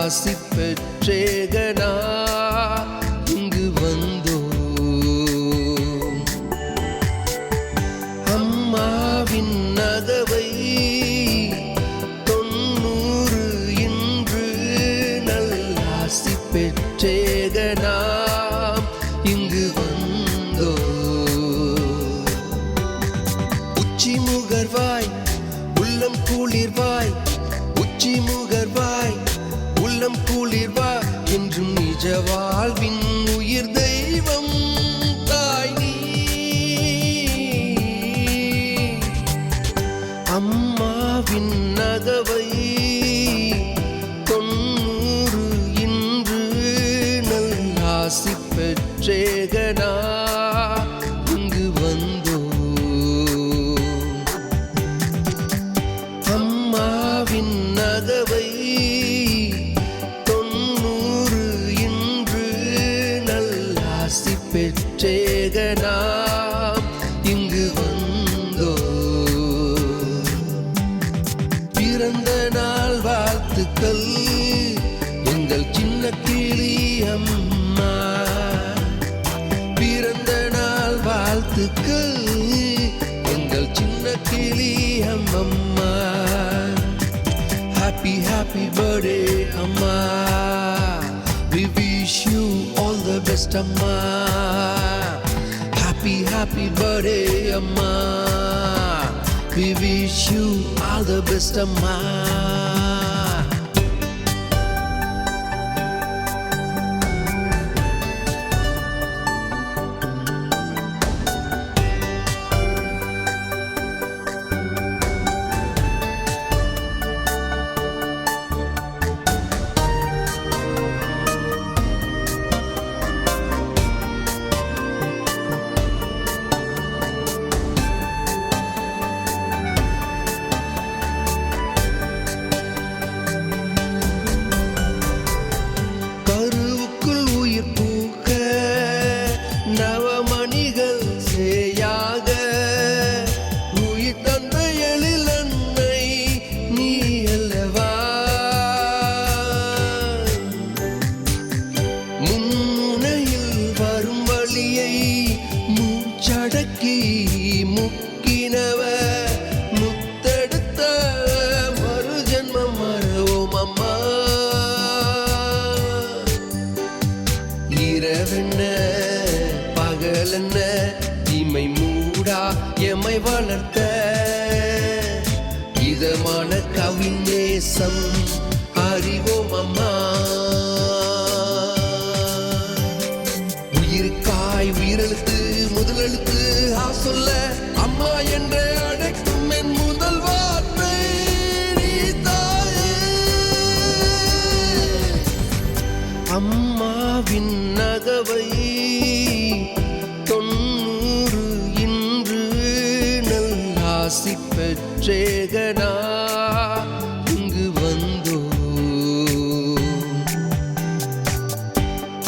ஆசி பெற்றேகனா இங்கு வந்தோம். அம்மாவின் நகவை 90 இன்று நல்லாசி பெற்றேகனா இங்கு வந்தோம். உச்சி முகர்வாய் உள்ளம் குளிர்வாய், உச்சி முகர்வாய் உள்ளம் குளிர்வாய், என்றும் நிஜ வாழ்வின் உயிர் தெய்வம் தாய் நீ. அம்மாவின் நகவை 90 இன்று நல்லாசி பெற்றேகனா இங்கு வந்தோம். அம்மாவின் நகவை 90 இன்று நல்லாசி பெற்றேகனா இங்கு வந்தோம். பிறந்த நாள் வாழ்த்துக்கள் எங்கள் சின்ன கிளி அம்மா. பிறந்த நாள் வாழ்த்துக்கள் எங்கள் சின்ன கிளி அம்மம்மா. Happy, happy birthday, Amma. We wish you all the best, Amma. Happy, happy birthday, Amma. We wish you all the best, Amma. கருவுக்குள் உயிர் பூக்க நவமணிகள் சேயாக உயிர் தந்த எழில் அன்னை நீ அல்லவா. முன்முனையில் வரும் வழியை மூச்சடக்கி முக்கினவ முத்தெடுத்த மறு ஜென்மம் மறவோம் அம்மா. இரவென்ன பகலென்ன இமை மூடா எமை வளர்த்த இதமான கவிநேசம் அறிவோம் அம்மா. உயிருக்காய் உயிரெழுத்து முதலெழுத்து சொல்ல அம்மா என்றே அழைக்கும் என் முதல் வார்த்தை நீ தாயே. அம்மாவின் நகவை 90 இன்று நல்லாசி பெற்றேகனா இங்கு வந்தோம்.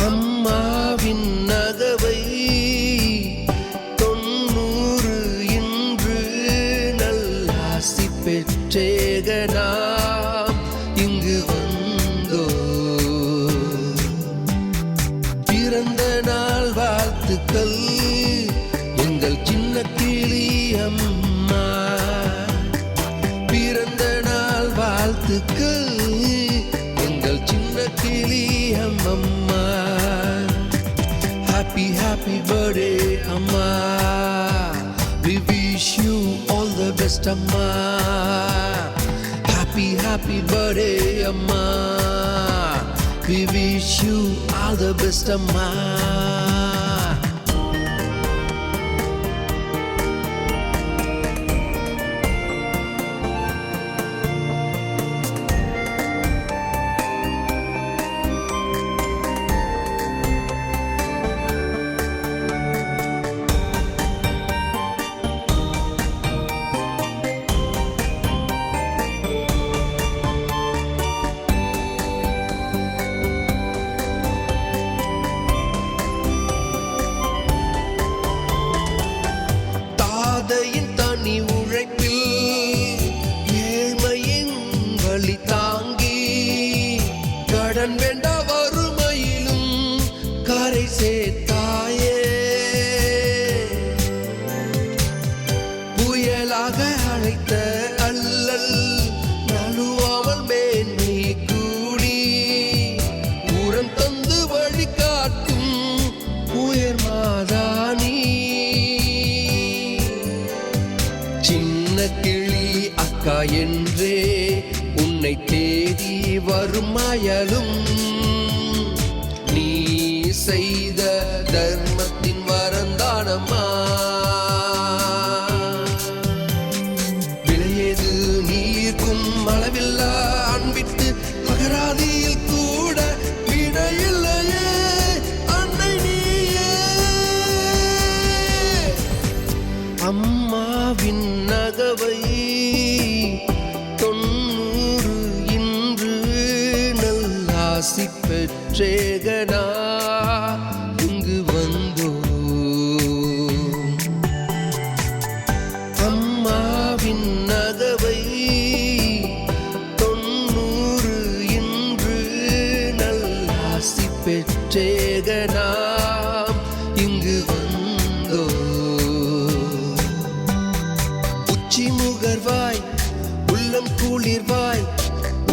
அம்மாவின் நகவை 90 இன்று நல்லாசி பெற்றேகனா இங்கு வந்தோம். பிறந்த நாள் வாழ்த்துக்கள் எங்கள் சின்ன கிளி அம்மா. பிறந்த நாள் வாழ்த்துக்கள் எங்கள் சின்ன கிளி அம்மம்மா. Happy, happy birthday, Amma. We wish you all the best, Amma. Happy, happy birthday, Amma. We wish you all the best, Amma. கடன் வேண்டா வறுமையிலும் கரை சேர்த்தாயே. புயலாக அழைத்த அல்லல் நழுவாமல் மேன்மை கூடி உரம் தந்து வழிகாட்டும் உயர் மாதானி. சின்ன கிளி அக்கா என்றே உன்னை தேடி வரும் அயலும் நீ செய்த தர்மத்தின் வரந்தானம்மா. விலையேது நீர்க்கும் அளவில்லா அன்பிட்டு அகராதியில் கூட விடையில்லையே அன்னை நீயே. அம்மாவின் நகவை 90 இன்று நல்லாசி பெற்றேகனா இங்கு வந்தோம். அம்மாவின் நகவை 90 இன்று நல்லாசி பெற்றேகனா இங்கு வந்தோம். உச்சி முகர்வாய் உள்ளம் குளிர்வாய்,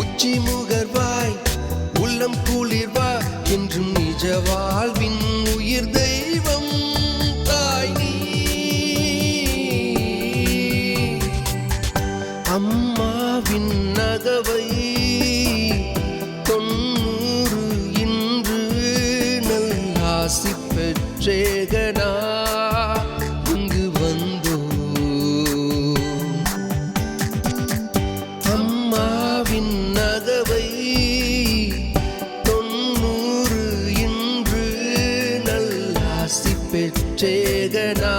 உச்சி முகர்வாய் உள்ளம் குளிர்வாய், என்றும் நிஜ வாழ்வின் உயிர் தெய்வம் தாய் நீ. அம்மாவின் நகவை 90 இன்று நல்லாசி பெற்றேகனா இங்கு வந்தோம். அம்மாவின் நகவை 90 இன்று நல்லாசி பெற்றேகனா